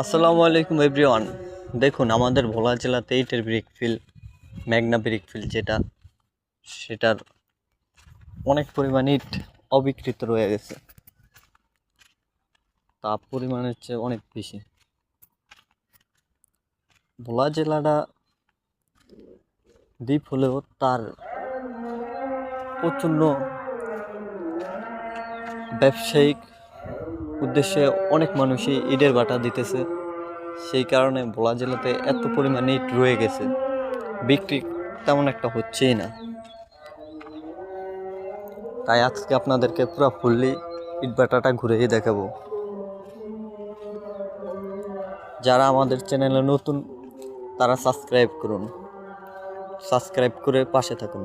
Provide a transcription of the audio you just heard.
আসসালামু আলাইকুম এভরিওয়ান। দেখুন আমাদের ভোলা জেলাতে ইটের ব্রিকফিল, মেঘনা ব্রিকফিল সেটার অনেক পরিমাণ ইট অবিকৃত রয়ে গেছে। তাপ পরিমাণের চেয়ে অনেক বেশি। ভোলা জেলাটা দ্বীপ হলেও তার প্রচণ্ড ব্যবসায়িক উদ্দেশ্যে অনেক মানুষই ইটের ভাটা দিতেছে। সেই কারণে ভোলা জেলাতে এত পরিমাণে ইট রয়ে গেছে, বিক্রি তেমন একটা হচ্ছেই না। তাই আজকে আপনাদেরকে পুরো ফুললি ইটভাটাটা ঘুরেই দেখাবো। যারা আমাদের চ্যানেলে নতুন তারা সাবস্ক্রাইব করুন, সাবস্ক্রাইব করে পাশে থাকুন।